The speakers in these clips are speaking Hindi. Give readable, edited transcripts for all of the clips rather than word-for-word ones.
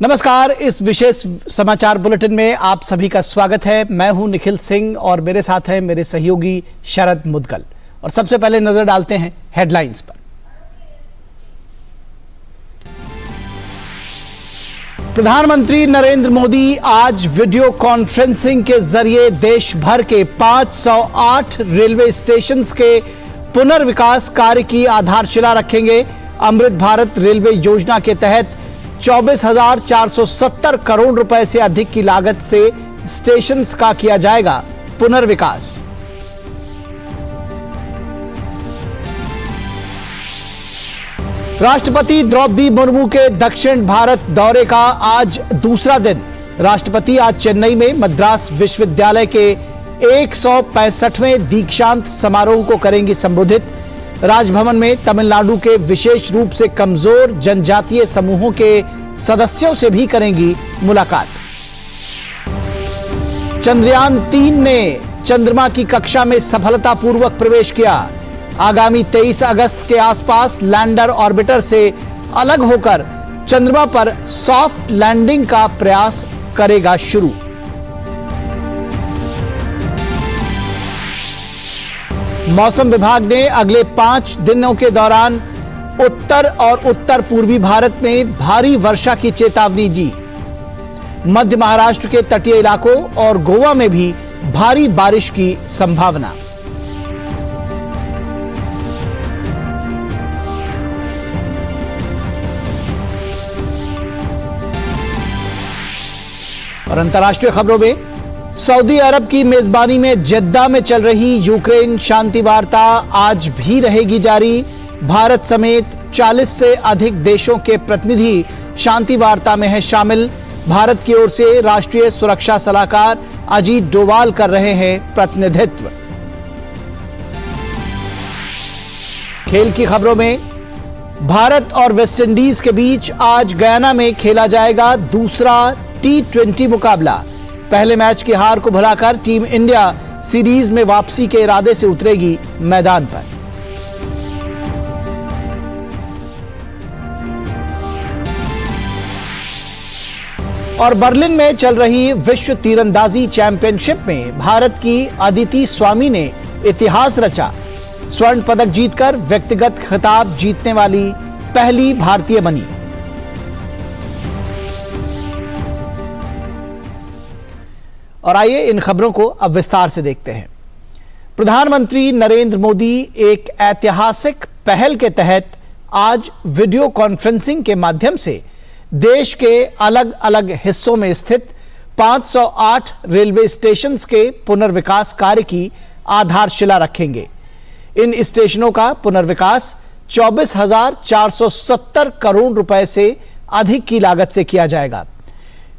नमस्कार। इस विशेष समाचार बुलेटिन में आप सभी का स्वागत है। मैं हूं निखिल सिंह और मेरे साथ हैं मेरे सहयोगी शरद मुदगल। और सबसे पहले नजर डालते हैं हेडलाइंस पर। प्रधानमंत्री नरेंद्र मोदी आज वीडियो कॉन्फ्रेंसिंग के जरिए देश भर के 508 रेलवे स्टेशन के पुनर्विकास कार्य की आधारशिला रखेंगे। अमृत भारत रेलवे योजना के तहत 24,470 करोड़ रुपए से अधिक की लागत से स्टेशंस का किया जाएगा पुनर्विकास। राष्ट्रपति द्रौपदी मुर्मू के दक्षिण भारत दौरे का आज दूसरा दिन। राष्ट्रपति आज चेन्नई में मद्रास विश्वविद्यालय के 165वें दीक्षांत समारोह को करेंगी संबोधित। राजभवन में तमिलनाडु के विशेष रूप से कमजोर जनजातीय समूहों के सदस्यों से भी करेंगी मुलाकात। चंद्रयान 3 ने चंद्रमा की कक्षा में सफलतापूर्वक प्रवेश किया। आगामी 23 अगस्त के आसपास लैंडर ऑर्बिटर से अलग होकर चंद्रमा पर सॉफ्ट लैंडिंग का प्रयास करेगा शुरू। मौसम विभाग ने अगले 5 दिनों के दौरान उत्तर और उत्तर पूर्वी भारत में भारी वर्षा की चेतावनी दी। मध्य महाराष्ट्र के तटीय इलाकों और गोवा में भी भारी बारिश की संभावना। और अंतर्राष्ट्रीय खबरों में सऊदी अरब की मेजबानी में जेद्दा में चल रही यूक्रेन शांति वार्ता आज भी रहेगी जारी। भारत समेत 40 से अधिक देशों के प्रतिनिधि शांति वार्ता में हैं शामिल। भारत की ओर से राष्ट्रीय सुरक्षा सलाहकार अजीत डोवाल कर रहे हैं प्रतिनिधित्व। खेल की खबरों में भारत और वेस्टइंडीज के बीच आज गयाना में खेला जाएगा दूसरा T20 मुकाबला। पहले मैच की हार को भुलाकर टीम इंडिया सीरीज में वापसी के इरादे से उतरेगी मैदान पर। और बर्लिन में चल रही विश्व तीरंदाजी चैंपियनशिप में भारत की अदिति स्वामी ने इतिहास रचा। स्वर्ण पदक जीतकर व्यक्तिगत खिताब जीतने वाली पहली भारतीय बनी। और आइए इन खबरों को अब विस्तार से देखते हैं। प्रधानमंत्री नरेंद्र मोदी एक ऐतिहासिक पहल के तहत आज वीडियो कॉन्फ्रेंसिंग के माध्यम से देश के अलग अलग हिस्सों में स्थित 508 रेलवे स्टेशंस के पुनर्विकास कार्य की आधारशिला रखेंगे। इन स्टेशनों का पुनर्विकास 24,470 करोड़ रुपए से अधिक की लागत से किया जाएगा।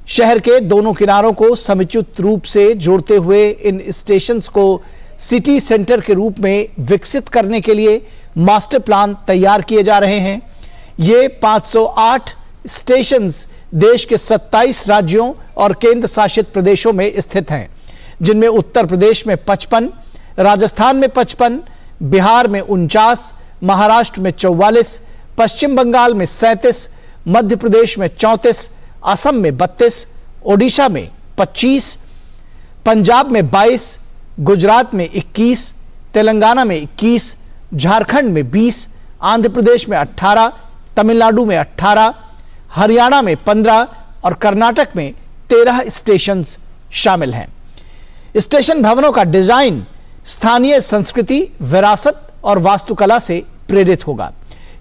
शहर के दोनों किनारों को समुचित रूप से जोड़ते हुए इन स्टेशंस को सिटी सेंटर के रूप में विकसित करने के लिए मास्टर प्लान तैयार किए जा रहे हैं। ये 508 स्टेशंस देश के 27 राज्यों और केंद्र शासित प्रदेशों में स्थित हैं, जिनमें उत्तर प्रदेश में 55, राजस्थान में 55, बिहार में 49, महाराष्ट्र में 44, पश्चिम बंगाल में 37, मध्य प्रदेश में 34, असम में 32, ओडिशा में 25, पंजाब में 22, गुजरात में 21, तेलंगाना में 21, झारखंड में 20, आंध्र प्रदेश में 18, तमिलनाडु में 18, हरियाणा में 15 और कर्नाटक में 13 स्टेशन शामिल हैं। स्टेशन भवनों का डिजाइन स्थानीय संस्कृति, विरासत और वास्तुकला से प्रेरित होगा।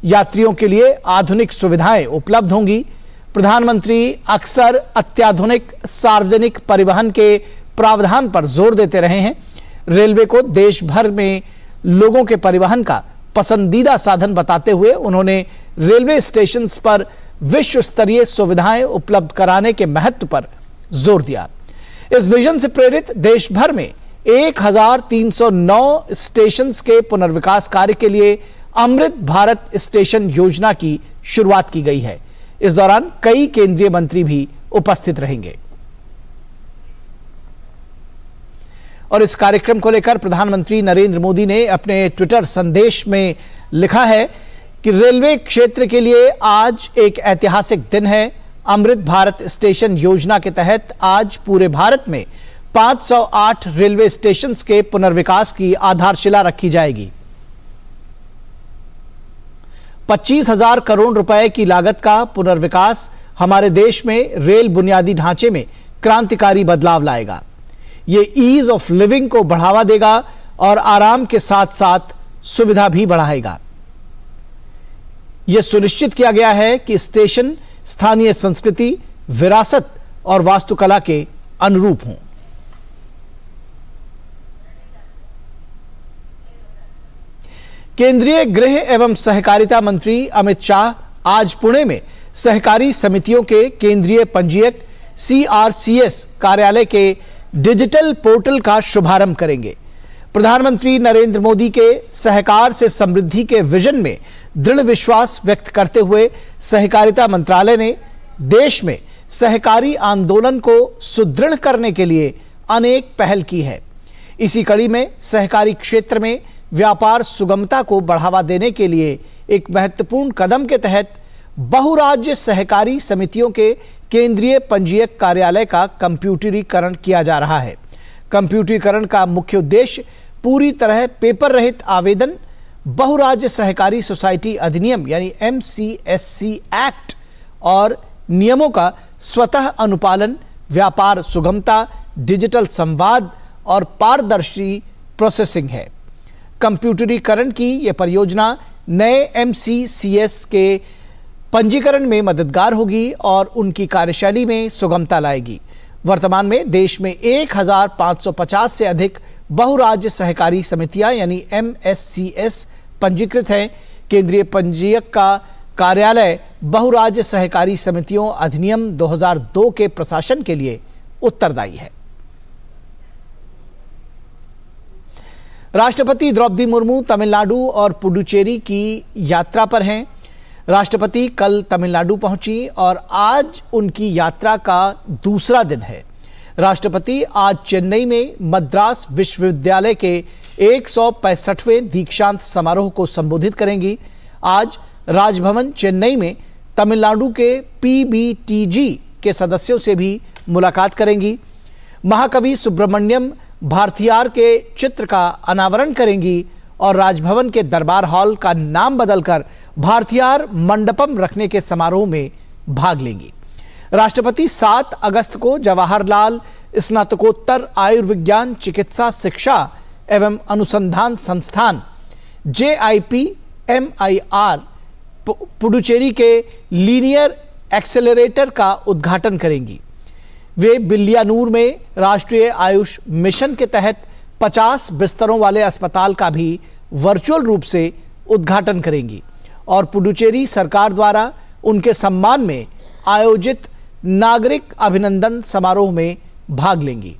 यात्रियों के लिए आधुनिक सुविधाएं उपलब्ध होंगी। प्रधानमंत्री अक्सर अत्याधुनिक सार्वजनिक परिवहन के प्रावधान पर जोर देते रहे हैं। रेलवे को देश भर में लोगों के परिवहन का पसंदीदा साधन बताते हुए उन्होंने रेलवे स्टेशन पर विश्व स्तरीय सुविधाएं उपलब्ध कराने के महत्व पर जोर दिया। इस विजन से प्रेरित देश भर में 1309 स्टेशन के पुनर्विकास कार्य के लिए अमृत भारत स्टेशन योजना की शुरुआत की गई है। इस दौरान कई केंद्रीय मंत्री भी उपस्थित रहेंगे। और इस कार्यक्रम को लेकर प्रधानमंत्री नरेंद्र मोदी ने अपने ट्विटर संदेश में लिखा है कि रेलवे क्षेत्र के लिए आज एक ऐतिहासिक दिन है। अमृत भारत स्टेशन योजना के तहत आज पूरे भारत में 508 रेलवे स्टेशंस के पुनर्विकास की आधारशिला रखी जाएगी। 25,000 करोड़ रुपए की लागत का पुनर्विकास हमारे देश में रेल बुनियादी ढांचे में क्रांतिकारी बदलाव लाएगा। ये ईज ऑफ लिविंग को बढ़ावा देगा और आराम के साथ साथ सुविधा भी बढ़ाएगा। यह सुनिश्चित किया गया है कि स्टेशन स्थानीय संस्कृति, विरासत और वास्तुकला के अनुरूप हों। केंद्रीय गृह एवं सहकारिता मंत्री अमित शाह आज पुणे में सहकारी समितियों के केंद्रीय पंजीयक CRCS कार्यालय के डिजिटल पोर्टल का शुभारंभ करेंगे। प्रधानमंत्री नरेंद्र मोदी के सहकार से समृद्धि के विजन में दृढ़ विश्वास व्यक्त करते हुए सहकारिता मंत्रालय ने देश में सहकारी आंदोलन को सुदृढ़ करने के लिए अनेक पहल की है। इसी कड़ी में सहकारी क्षेत्र में व्यापार सुगमता को बढ़ावा देने के लिए एक महत्वपूर्ण कदम के तहत बहुराज्य सहकारी समितियों के केंद्रीय पंजीयक कार्यालय का कंप्यूटरीकरण किया जा रहा है। कंप्यूटरीकरण का मुख्य उद्देश्य पूरी तरह पेपर रहित आवेदन, बहुराज्य सहकारी सोसाइटी अधिनियम यानी MCSC एक्ट और नियमों का स्वतः अनुपालन, व्यापार सुगमता, डिजिटल संवाद और पारदर्शी प्रोसेसिंग है। कंप्यूटरीकरण की यह परियोजना नए MCCS के पंजीकरण में मददगार होगी और उनकी कार्यशैली में सुगमता लाएगी। वर्तमान में देश में 1550 से अधिक बहुराज्य सहकारी समितियां यानी MSCS पंजीकृत हैं। केंद्रीय पंजीयक का कार्यालय बहुराज्य सहकारी समितियों अधिनियम 2002 के प्रशासन के लिए उत्तरदायी है। राष्ट्रपति द्रौपदी मुर्मू तमिलनाडु और पुडुचेरी की यात्रा पर हैं। राष्ट्रपति कल तमिलनाडु पहुंची और आज उनकी यात्रा का दूसरा दिन है। राष्ट्रपति आज चेन्नई में मद्रास विश्वविद्यालय के 165वें दीक्षांत समारोह को संबोधित करेंगी। आज राजभवन चेन्नई में तमिलनाडु के PBTG के सदस्यों से भी मुलाकात करेंगी। महाकवि सुब्रमण्यम भारथियार के चित्र का अनावरण करेंगी और राजभवन के दरबार हॉल का नाम बदलकर भारथियार मंडपम रखने के समारोह में भाग लेंगी। राष्ट्रपति 7 अगस्त को जवाहरलाल स्नातकोत्तर आयुर्विज्ञान चिकित्सा शिक्षा एवं अनुसंधान संस्थान JIPMIR पुडुचेरी के लीनियर एक्सेलरेटर का उद्घाटन करेंगी। वे बिलियानूर में राष्ट्रीय आयुष मिशन के तहत 50 बिस्तरों वाले अस्पताल का भी वर्चुअल रूप से उद्घाटन करेंगी और पुडुचेरी सरकार द्वारा उनके सम्मान में आयोजित नागरिक अभिनंदन समारोह में भाग लेंगी।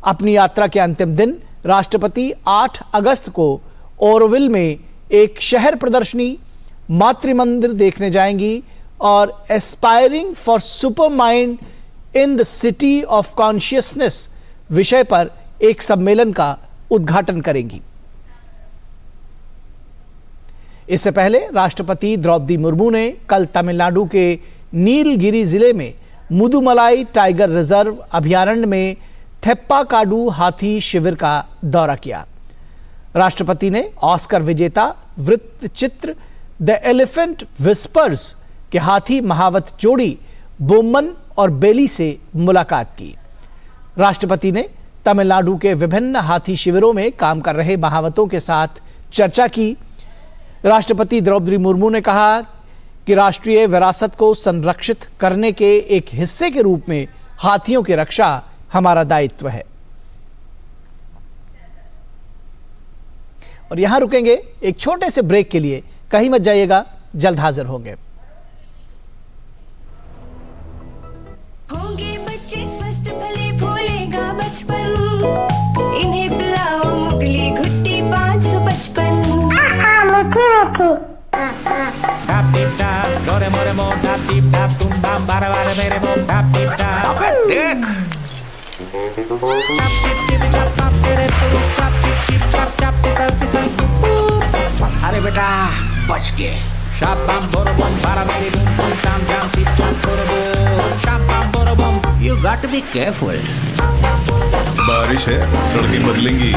अपनी यात्रा के अंतिम दिन राष्ट्रपति 8 अगस्त को ओरोविल में एक शहर प्रदर्शनी, मातृ मंदिर देखने जाएंगी और aspiring for super mind in the city of consciousness विषय पर एक सम्मेलन का उद्घाटन करेंगी। इससे पहले राष्ट्रपति द्रौपदी मुर्मू ने कल तमिलनाडु के नीलगिरी जिले में मुदुमलाई टाइगर रिजर्व अभयारण्य में थेप्पाकाडू हाथी शिविर का दौरा किया। राष्ट्रपति ने ऑस्कर विजेता वृत्तचित्र द एलिफेंट विस्पर्स के हाथी महावत जोड़ी बोमन और बेली से मुलाकात की। राष्ट्रपति ने तमिलनाडु के विभिन्न हाथी शिविरों में काम कर रहे महावतों के साथ चर्चा की। राष्ट्रपति द्रौपदी मुर्मू ने कहा कि राष्ट्रीय विरासत को संरक्षित करने के एक हिस्से के रूप में हाथियों की रक्षा हमारा दायित्व है। और यहां रुकेंगे एक छोटे से ब्रेक के लिए, कहीं मत जाइएगा, जल्द हाजिर होंगे। होंगे बच्चे स्वस्थ भले भूलेगा बचपन, इन्हें पिलाओ मुगली घुट्टी 555। अबे देख, अरे बेटा बच गए। Shabam borobom, barabidi boom boom, tam tam tip tap borobom. Shabam borobom. You got to be careful. बारिश है, सड़कें बदलेंगी.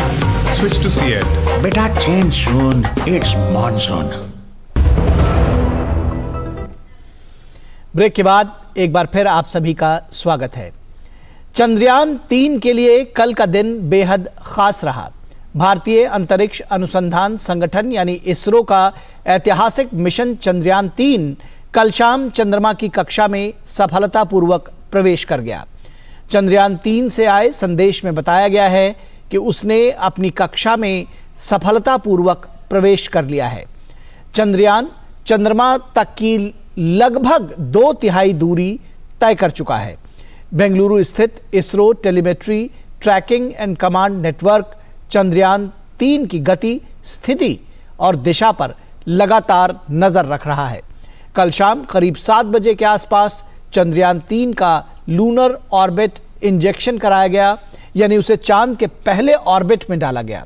Switch to Seat. Beta change soon. It's monsoon. Break के बाद एक बार फिर आप सभी का स्वागत है। चंद्रयान 3 के लिए कल का दिन बेहद खास रहा। भारतीय अंतरिक्ष अनुसंधान संगठन यानी इसरो का ऐतिहासिक मिशन चंद्रयान 3 कल शाम चंद्रमा की कक्षा में सफलतापूर्वक प्रवेश कर गया। चंद्रयान 3 से आए संदेश में बताया गया है कि उसने अपनी कक्षा में सफलतापूर्वक प्रवेश कर लिया है। चंद्रयान चंद्रमा तक की लगभग 2/3 दूरी तय कर चुका है। बेंगलुरु स्थित ISRO telemetry tracking and command network Chandrayaan 3 की गति, स्थिति और दिशा पर लगातार नजर रख रहा है। कल शाम करीब 7 बजे के आसपास चंद्रयान 3 का लूनर ऑर्बिट इंजेक्शन कराया गया, यानी उसे चांद के पहले ऑर्बिट में डाला गया।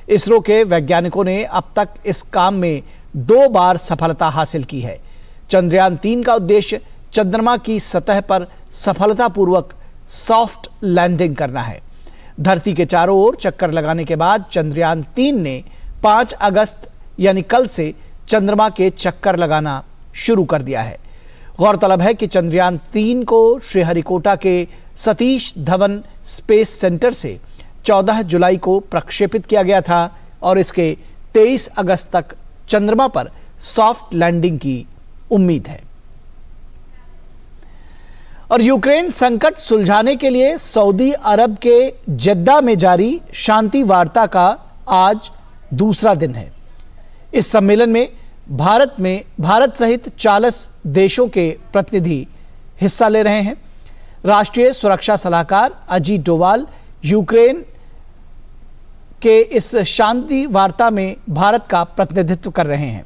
इसरो के वैज्ञानिकों ने अब तक इस काम में 2 बार सफलता हासिल की है। चंद्रयान 3 का उद्देश्य चंद्रमा की सतह पर सफलतापूर्वक सॉफ्ट लैंडिंग करना है। धरती के चारों ओर चक्कर लगाने के बाद चंद्रयान 3 ने 5 अगस्त यानी कल से चंद्रमा के चक्कर लगाना शुरू कर दिया है। गौरतलब है कि चंद्रयान 3 को श्रीहरिकोटा के सतीश धवन स्पेस सेंटर से 14 जुलाई को प्रक्षेपित किया गया था और इसके 23 अगस्त तक चंद्रमा पर सॉफ्ट लैंडिंग की उम्मीद है। और यूक्रेन संकट सुलझाने के लिए सऊदी अरब के जद्दा में जारी शांति वार्ता का आज दूसरा दिन है। इस सम्मेलन में भारत सहित 40 देशों के प्रतिनिधि हिस्सा ले रहे हैं। राष्ट्रीय सुरक्षा सलाहकार अजीत डोवाल यूक्रेन के इस शांति वार्ता में भारत का प्रतिनिधित्व कर रहे हैं।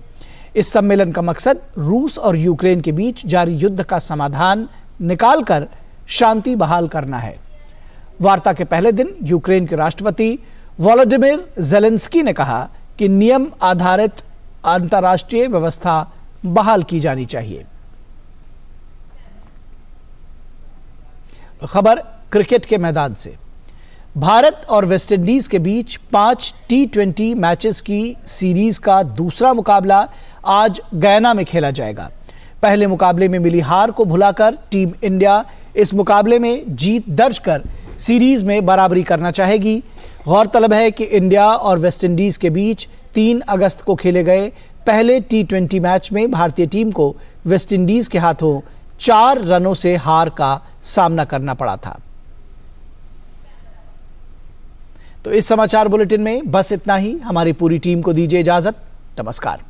इस सम्मेलन का मकसद रूस और यूक्रेन के बीच जारी युद्ध का समाधान निकालकर शांति बहाल करना है। वार्ता के पहले दिन यूक्रेन के राष्ट्रपति वोलोडिमिर ज़ेलेंस्की ने कहा कि नियम आधारित अंतर्राष्ट्रीय व्यवस्था बहाल की जानी चाहिए। खबर क्रिकेट के मैदान से। भारत और वेस्टइंडीज के बीच 5 T20 मैचेस की सीरीज का दूसरा मुकाबला आज गयाना में खेला जाएगा। पहले मुकाबले में मिली हार को भुलाकर टीम इंडिया इस मुकाबले में जीत दर्ज कर सीरीज में बराबरी करना चाहेगी। गौरतलब है कि इंडिया और वेस्टइंडीज के बीच 3 अगस्त को खेले गए पहले T20 मैच में भारतीय टीम को वेस्टइंडीज के हाथों 4 रनों से हार का सामना करना पड़ा था। तो इस समाचार बुलेटिन में बस इतना ही। हमारी पूरी टीम को दीजिए इजाजत। नमस्कार।